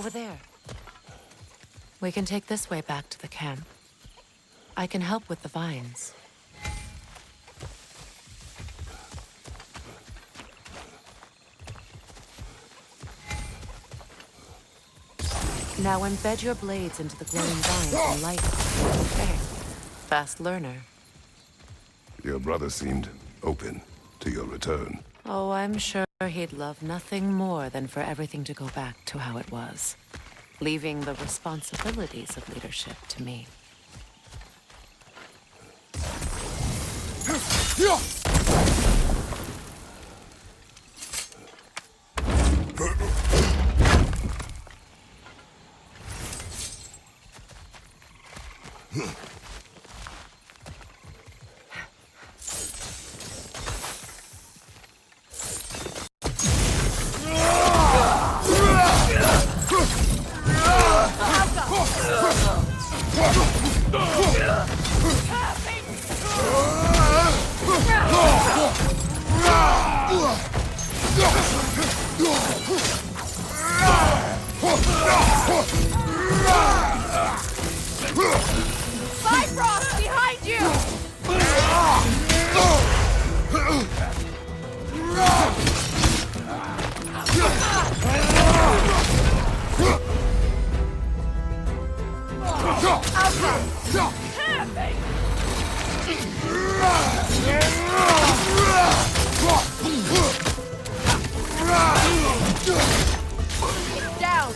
over there. We can take this way back to the camp. I can help with the vines. Now embed your blades into the glowing vines and light them. There. Fast learner. Your brother seemed open to your return. Oh, I'm sure he'd love nothing more than for everything to go back to how it was, leaving the responsibilities of leadership to me. Bifrost, behind you! Down!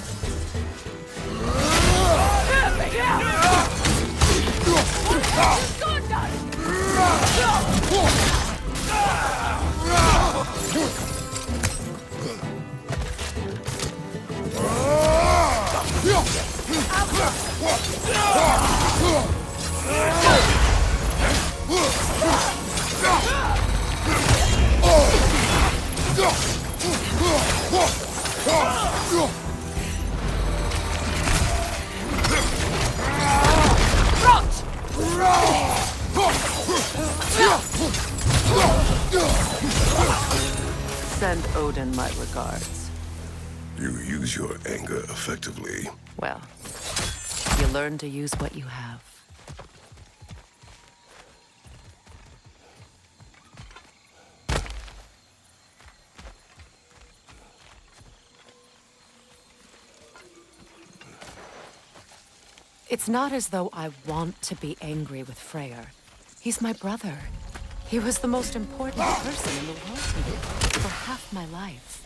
Send Odin my regards. You use your anger effectively. Well, you learn to use what you have. It's not as though I want to be angry with Freyr. He's my brother. He was the most important person in the world to me for half my life.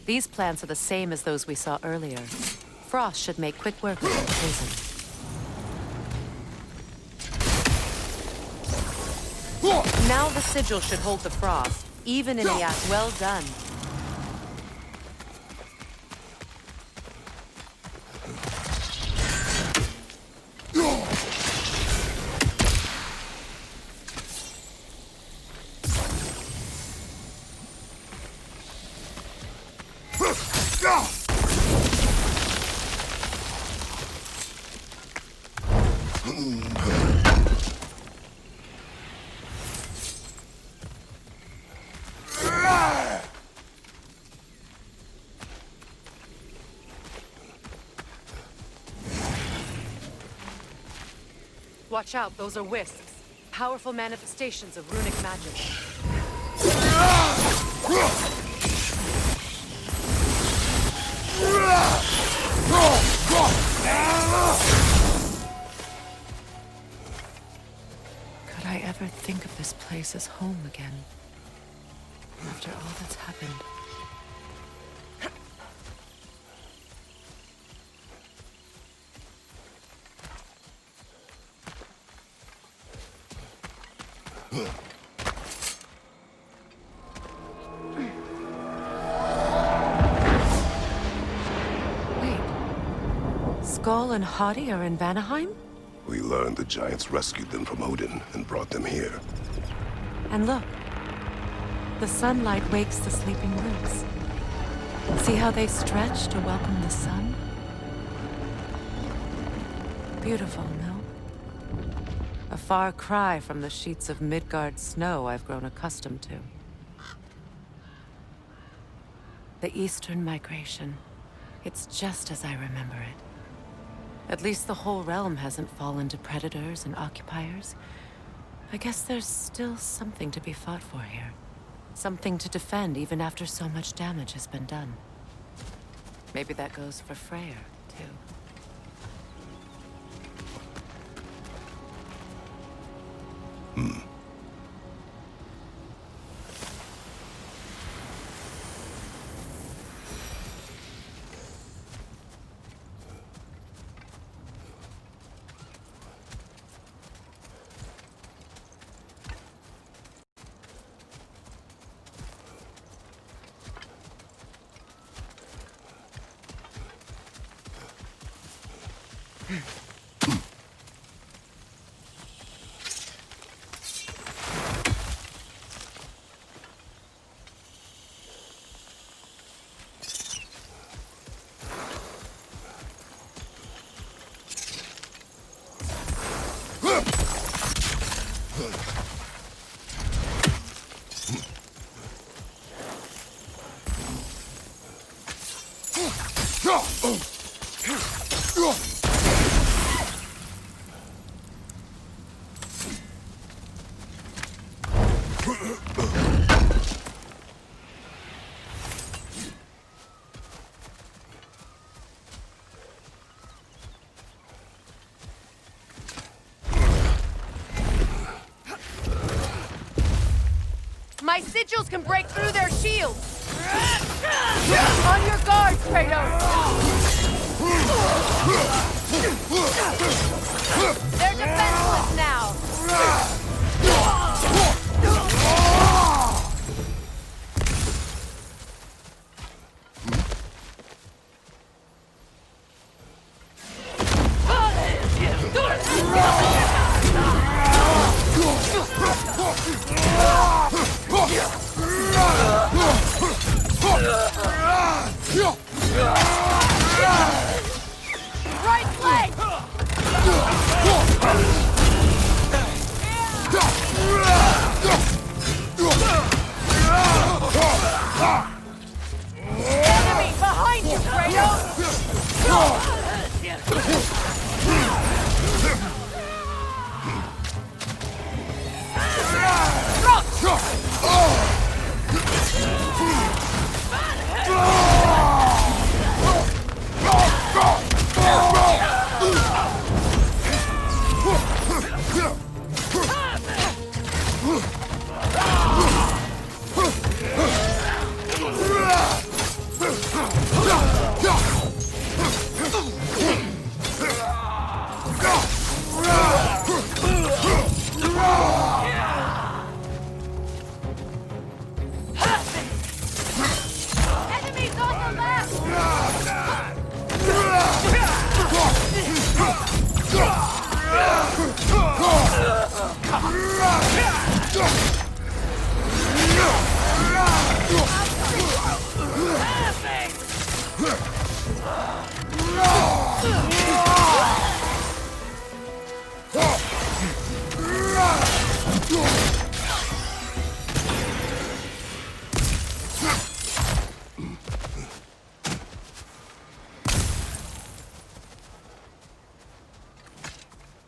These plants are the same as those we saw earlier. Frost should make quick work of the prison. Now the sigil should hold the frost, even in the act. Well done. Watch out, those are wisps. Powerful manifestations of runic magic. Could I ever think of this place as home again? After all that's happened. Wait. Skull and Hottie are in Vanaheim? We learned the giants rescued them from Odin and brought them here. And look, the sunlight wakes the sleeping roots. See how they stretch to welcome the sun? Beautiful, no? A far cry from the sheets of Midgard snow I've grown accustomed to. The Eastern Migration. It's just as I remember it. At least the whole realm hasn't fallen to predators and occupiers. I guess there's still something to be fought for here. Something to defend even after so much damage has been done. Maybe that goes for Freyr, too. My sigils can break through their shields! On your guard, Kratos! They're defenseless now! Right leg! Enemy behind you, Kratos! Enemies on the left!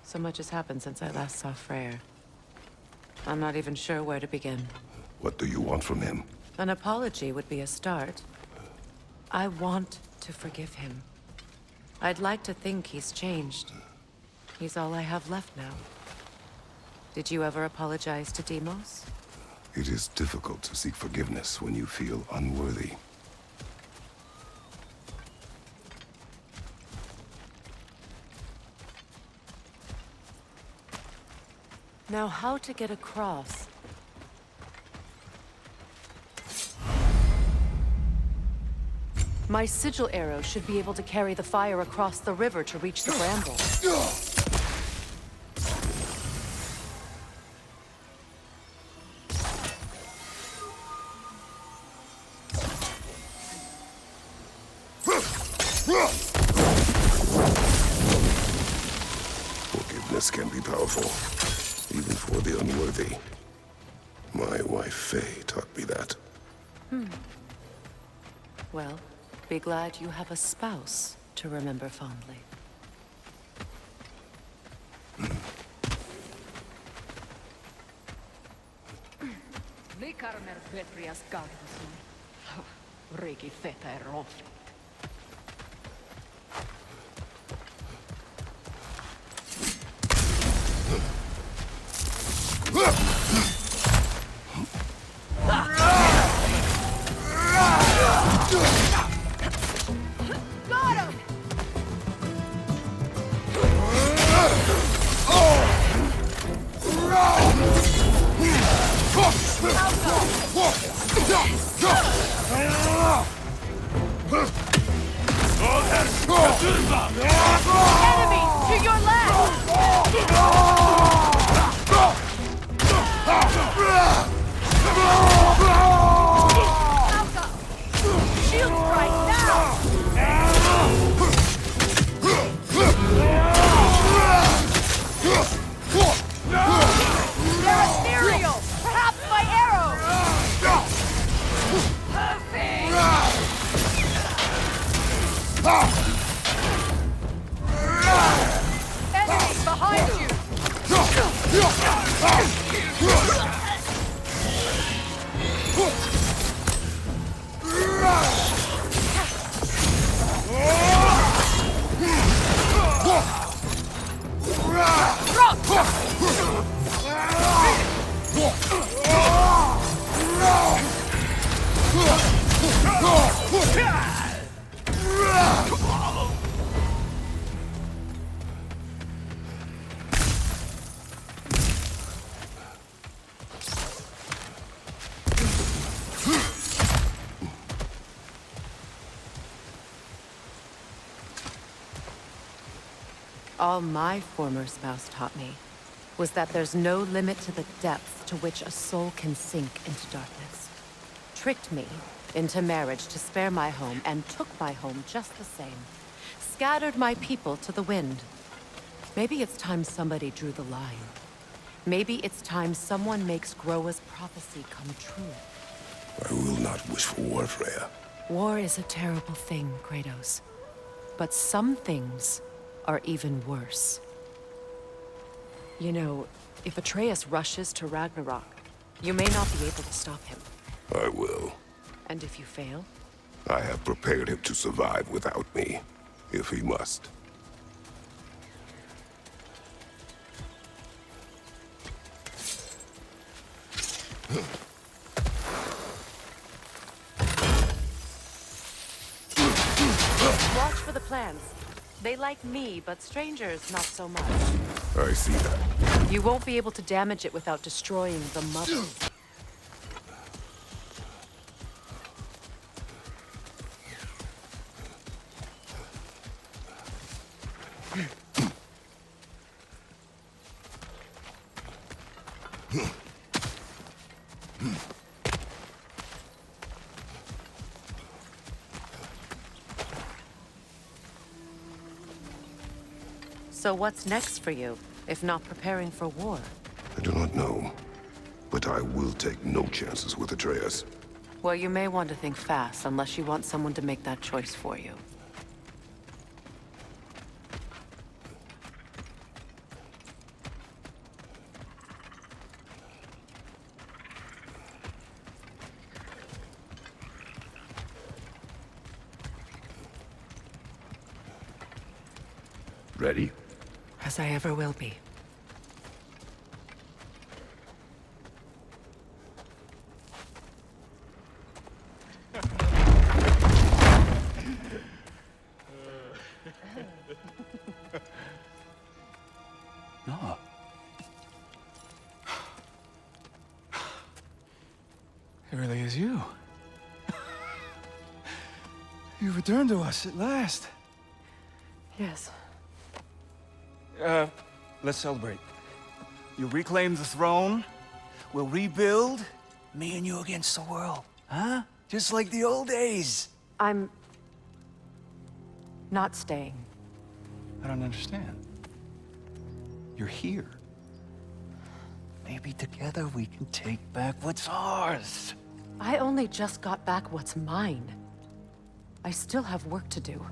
So much has happened since I last saw Freyr. I'm not even sure where to begin. What do you want from him? An apology would be a start. I want to forgive him. I'd like to think he's changed. He's all I have left now. Did you ever apologize to Deimos? It is difficult to seek forgiveness when you feel unworthy. Now, how to get across? My sigil arrow should be able to carry the fire across the river to reach the bramble. Forgiveness can be powerful, even for the unworthy. My wife, Faye, taught me that. Well, be glad you have a spouse to remember fondly. Got him! Enemy! To your left! Shield strike now! They're ethereal! Perhaps by arrow! Enemy behind you! All my former spouse taught me was that there's no limit to the depth to which a soul can sink into darkness. Tricked me into marriage to spare my home and took my home just the same. Scattered my people to the wind. Maybe it's time somebody drew the line. Maybe it's time someone makes Groa's prophecy come true. I will not wish for war, Freya. War is a terrible thing, Kratos. But some things are even worse. You know, if Atreus rushes to Ragnarok, you may not be able to stop him. I will. And if you fail? I have prepared him to survive without me, if he must. Watch for the plants. They like me, but strangers not so much. I see that. You won't be able to damage it without destroying the mother. So what's next for you, if not preparing for war? I do not know, but I will take no chances with Atreus. Well, you may want to think fast, unless you want someone to make that choice for you. Ready? As I ever will be. No. It really is you. You returned to us at last. Yes. Let's celebrate. You reclaim the throne. We'll rebuild. Me and you against the world. Huh? Just like the old days. I'm Not staying. I don't understand. You're here. Maybe together we can take back what's ours. I only just got back what's mine. I still have work to do.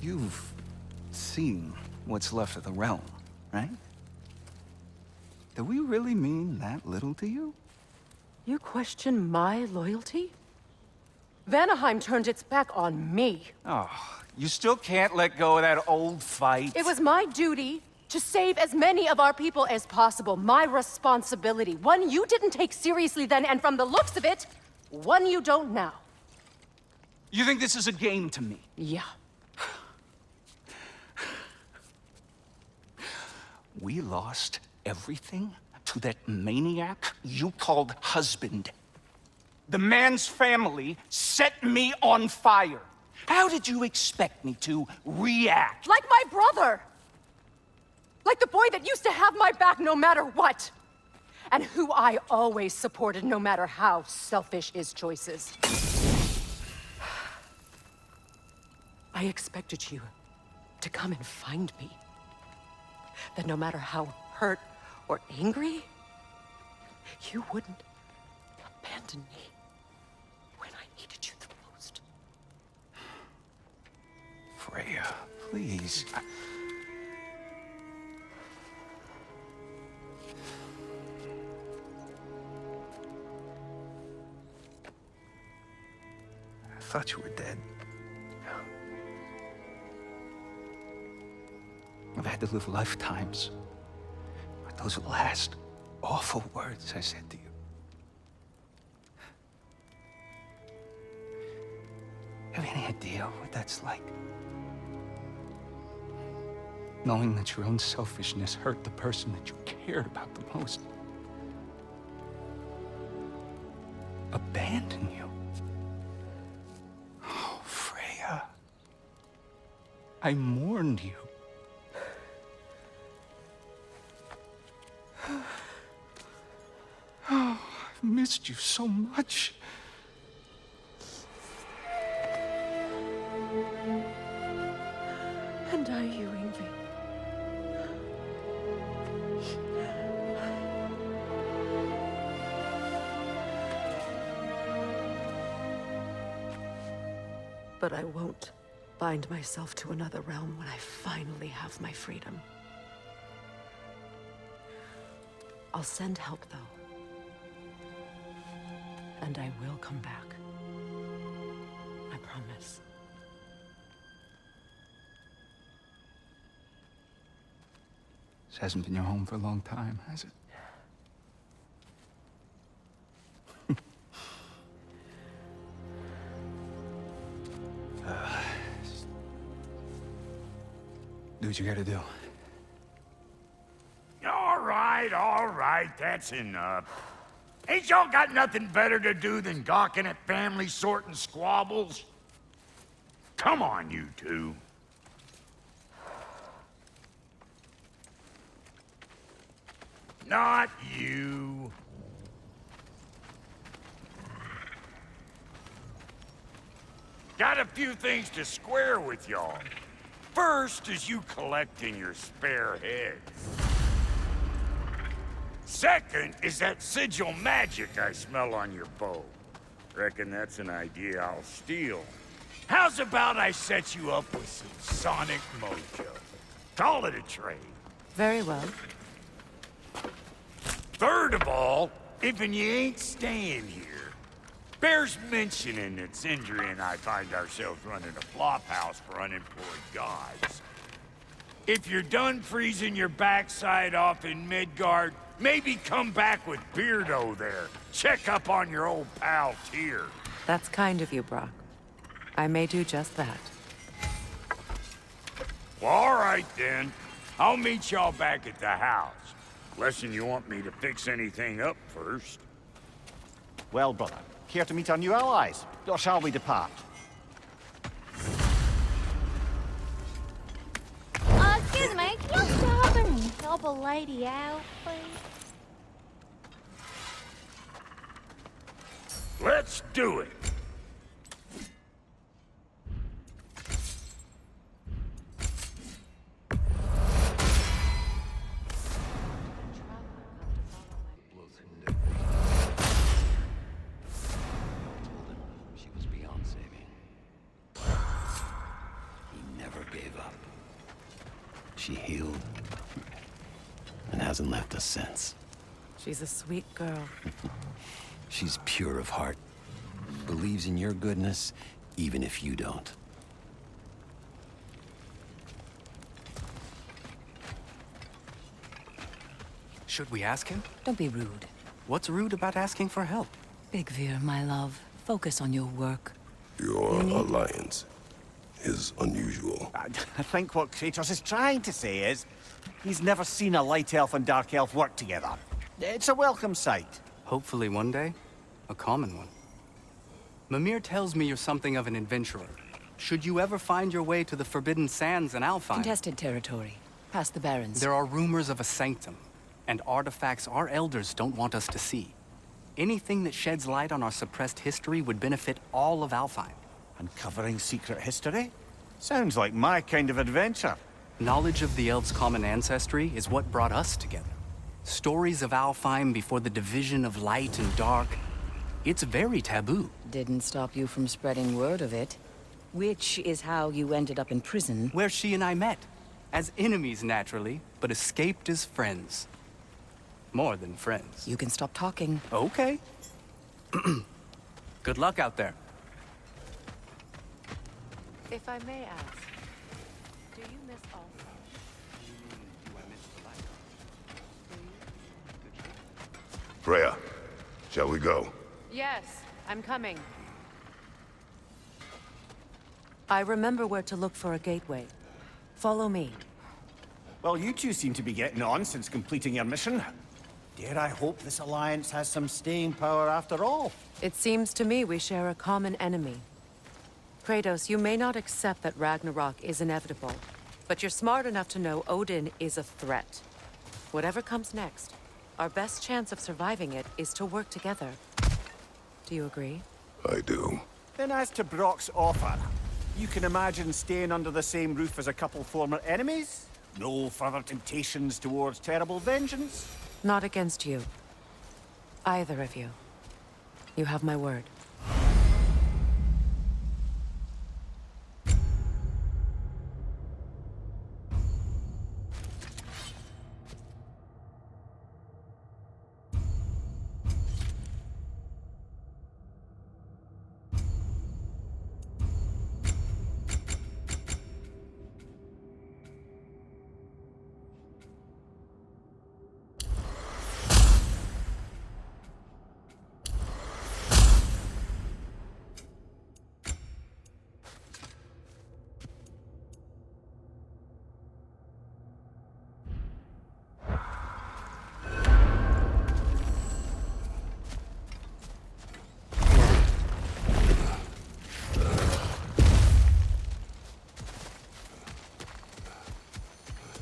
You've seen what's left of the realm, right? Do we really mean that little to you? You question my loyalty? Vanaheim turned its back on me. Oh, you still can't let go of that old fight? It was my duty to save as many of our people as possible. My responsibility. One you didn't take seriously then, and from the looks of it, one you don't now. You think this is a game to me? Yeah. We lost everything to that maniac you called husband. The man's family set me on fire. How did you expect me to react? Like my brother! Like the boy that used to have my back no matter what! And who I always supported no matter how selfish his choices. I expected you to come and find me. That no matter how hurt or angry, you wouldn't abandon me when I needed you the most. Freya, please. I thought you were dead. I've had to live lifetimes with those last awful words I said to you. Have any idea what that's like? Knowing that your own selfishness hurt the person that you cared about the most. Abandon you. Oh, Freya. I mourned you. Oh, I've missed you so much. And are you, Ingvi? But I won't bind myself to another realm when I finally have my freedom. I'll send help, though. And I will come back. I promise. This hasn't been your home for a long time, has it? Do what you gotta do. All right, that's enough. Ain't y'all got nothing better to do than gawking at family sorting squabbles? Come on, you two. Not you. Got a few things to square with y'all. First is you collecting your spare heads. Second is that sigil magic I smell on your bow. Reckon that's an idea I'll steal. How's about I set you up with some sonic mojo? Call it a trade. Very well. Third of all, if you ain't staying here, bears mentioning that Sindri and I find ourselves running a flop house for unemployed gods. If you're done freezing your backside off in Midgard, maybe come back with Beardo there. Check up on your old pal Tyr. That's kind of you, Brock. I may do just that. Well, all right then. I'll meet y'all back at the house. Unless you want me to fix anything up first. Well, brother, care to meet our new allies? Or shall we depart? Excuse me, can you stop and help a lady out, please? Let's do it. she healed. And hasn't left us since. She's a sweet girl. She's pure of heart. Believes in your goodness, even if you don't. Should we ask him? Don't be rude. What's rude about asking for help? Big Veer, my love. Focus on your work. Your alliance is unusual. I think what Kratos is trying to say is, he's never seen a light elf and dark elf work together. It's a welcome sight. Hopefully one day, a common one. Mimir tells me you're something of an adventurer. Should you ever find your way to the Forbidden Sands in Alfheim... Contested territory. Past the Barrens. There are rumors of a sanctum, and artifacts our elders don't want us to see. Anything that sheds light on our suppressed history would benefit all of Alfheim. Uncovering secret history? Sounds like my kind of adventure. Knowledge of the elves' common ancestry is what brought us together. Stories of Alfheim before the division of light and dark. It's very taboo. Didn't stop you from spreading word of it. Which is how you ended up in prison. Where she and I met. As enemies, naturally, but escaped as friends. More than friends. You can stop talking. Okay. Good luck out there. If I may ask, do you miss Alpha? Freya, shall we go? Yes, I'm coming. I remember where to look for a gateway. Follow me. Well, you two seem to be getting on since completing your mission. Dare I hope this alliance has some staying power after all? It seems to me we share a common enemy. Kratos, you may not accept that Ragnarok is inevitable, but you're smart enough to know Odin is a threat. Whatever comes next, our best chance of surviving it is to work together. Do you agree? I do. Then as to Brock's offer, you can imagine staying under the same roof as a couple former enemies? No further temptations towards terrible vengeance? Not against you. Either of you. You have my word.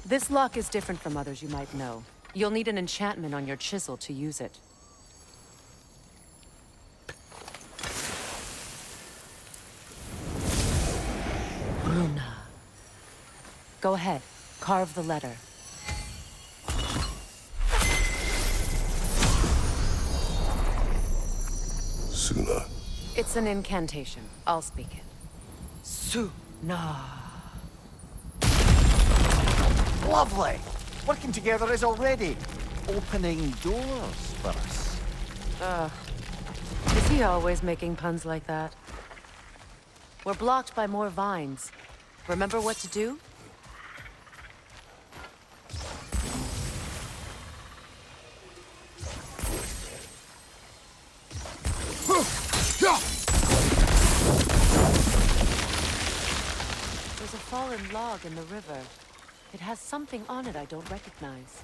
This lock is different from others you might know. You'll need an enchantment on your chisel to use it. Bruna. Go ahead. Carve the letter. Suna. It's an incantation. I'll speak it. Suna. Lovely! Working together is already opening doors for us. Is he always making puns like that? We're blocked by more vines. Remember what to do? There's a fallen log in the river. It has something on it I don't recognize.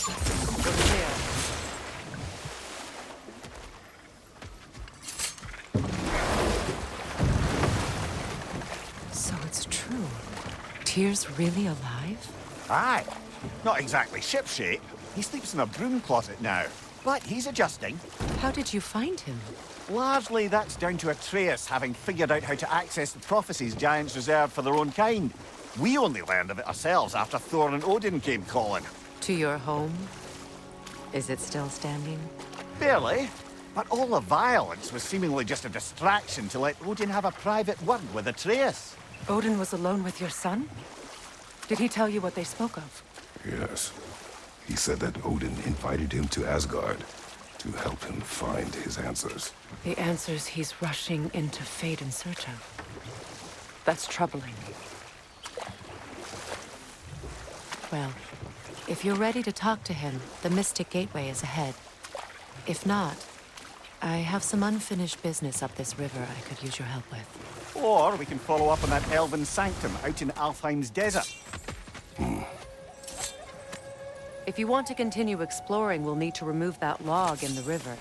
Over here. So it's true. Tyr's really alive? Aye. Not exactly shipshape. He sleeps in a broom closet now. But he's adjusting. How did you find him? Largely, that's down to Atreus having figured out how to access the prophecies giants reserved for their own kind. We only learned of it ourselves after Thor and Odin came calling. To your home? Is it still standing? Barely. But all the violence was seemingly just a distraction to let Odin have a private word with Atreus. Odin was alone with your son? Did he tell you what they spoke of? Yes. He said that Odin invited him to Asgard to help him find his answers. The answers he's rushing into fate in search of. That's troubling. Well, if you're ready to talk to him, the Mystic Gateway is ahead. If not, I have some unfinished business up this river I could use your help with. Or we can follow up on that elven sanctum out in Alfheim's desert. If you want to continue exploring, we'll need to remove that log in the river.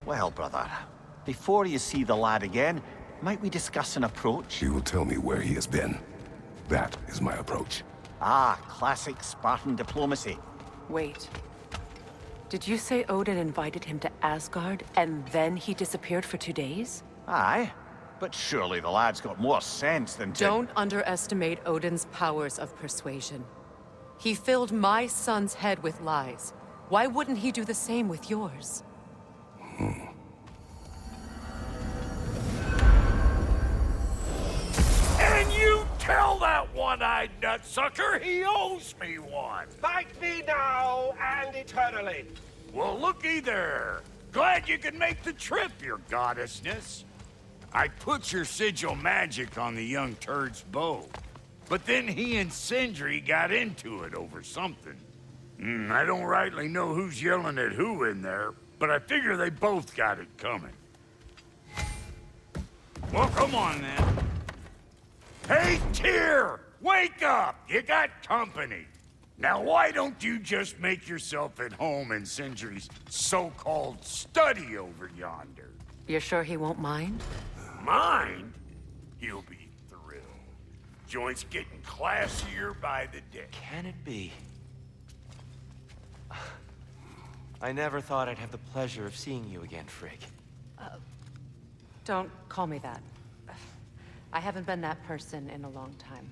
Well, brother, before you see the lad again, might we discuss an approach? He will tell me where he has been. That is my approach. Ah, classic Spartan diplomacy. Wait. Did you say Odin invited him to Asgard, and then he disappeared for 2 days? Aye, but surely the lad's got more sense than to... Don't underestimate Odin's powers of persuasion. He filled my son's head with lies. Why wouldn't he do the same with yours? And you tell that one-eyed nutsucker he owes me one. Fight me now and eternally. Well, looky there. Glad you could make the trip, your goddessness. I put your sigil magic on the young turd's bow, but then he and Sindri got into it over something. I don't rightly know who's yelling at who in there, but I figure they both got it coming. Well, come on then. Hey, Tyr! Wake up! You got company. Now, why don't you just make yourself at home in Sindri's so-called study over yonder? You're sure he won't mind? Mind? He'll be thrilled. Joint's getting classier by the day. Can it be? I never thought I'd have the pleasure of seeing you again, Frigg. Don't call me that. I haven't been that person in a long time.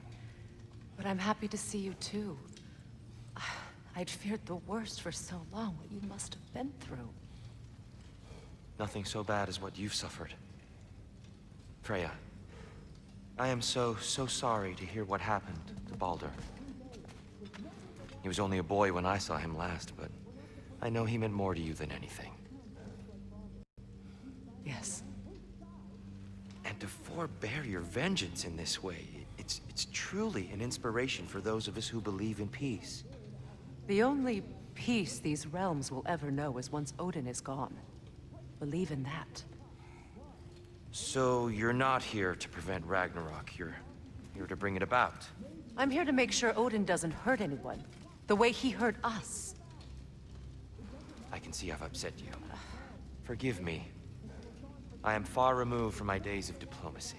But I'm happy to see you too. I'd feared the worst for so long, what you must have been through. Nothing so bad as what you've suffered. Freya, I am so sorry to hear what happened to Baldur. He was only a boy when I saw him last, but I know he meant more to you than anything. Yes. And to forbear your vengeance in this way, it's truly an inspiration for those of us who believe in peace. The only peace these realms will ever know is once Odin is gone. Believe in that. So you're not here to prevent Ragnarok, you're here to bring it about. I'm here to make sure Odin doesn't hurt anyone, the way he hurt us. I can see I've upset you. Forgive me. I am far removed from my days of diplomacy.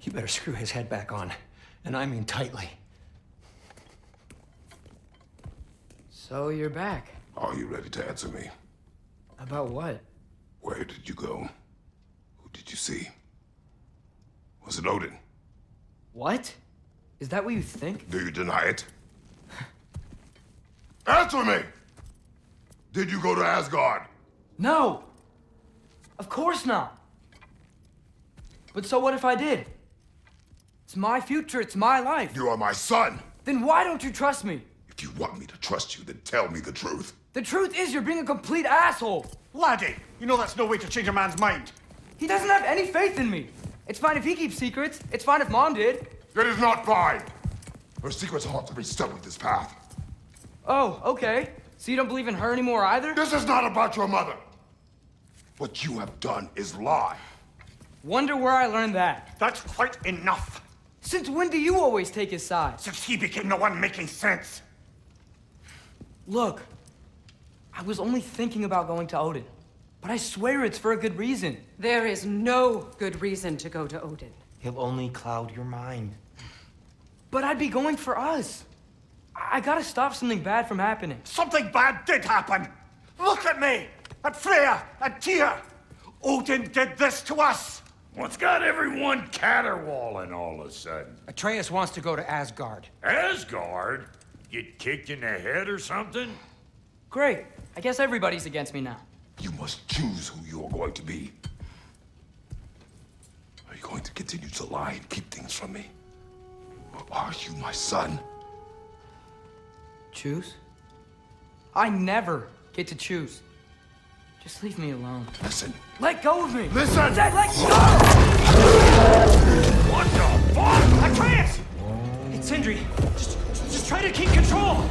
You better screw his head back on, and I mean tightly. So you're back. Are you ready to answer me? About what? Where did you go? Who did you see? Was it Odin? What? Is that what you think? Do you deny it? Answer me! Did you go to Asgard? No! Of course not! But so what if I did? It's my future, it's my life. You are my son! Then why don't you trust me? If you want me to trust you, then tell me the truth. The truth is you're being a complete asshole! Laddie, you know that's no way to change a man's mind. He doesn't have any faith in me. It's fine if he keeps secrets. It's fine if Mom did. It is not fine! Her secrets haunt every step of this path. Oh, okay. So you don't believe in her anymore either? This is not about your mother! What you have done is lie. Wonder where I learned that. That's quite enough. Since when do you always take his side? Since he became the one making sense. Look, I was only thinking about going to Odin, but I swear it's for a good reason. There is no good reason to go to Odin. He'll only cloud your mind. But I'd be going for us. I gotta stop something bad from happening. Something bad did happen. Look at me, at Freya, and Tyr. Odin did this to us. What's got everyone caterwauling all of a sudden? Atreus wants to go to Asgard. Asgard? Get kicked in the head or something? Great. I guess everybody's against me now. You must choose who you're going to be. Are you going to continue to lie and keep things from me? Or are you my son? Choose? I never get to choose. Just leave me alone. Listen. Let go of me! Listen! Dad, let go! What the fuck? Atreus! It's Sindri. Just try to keep control.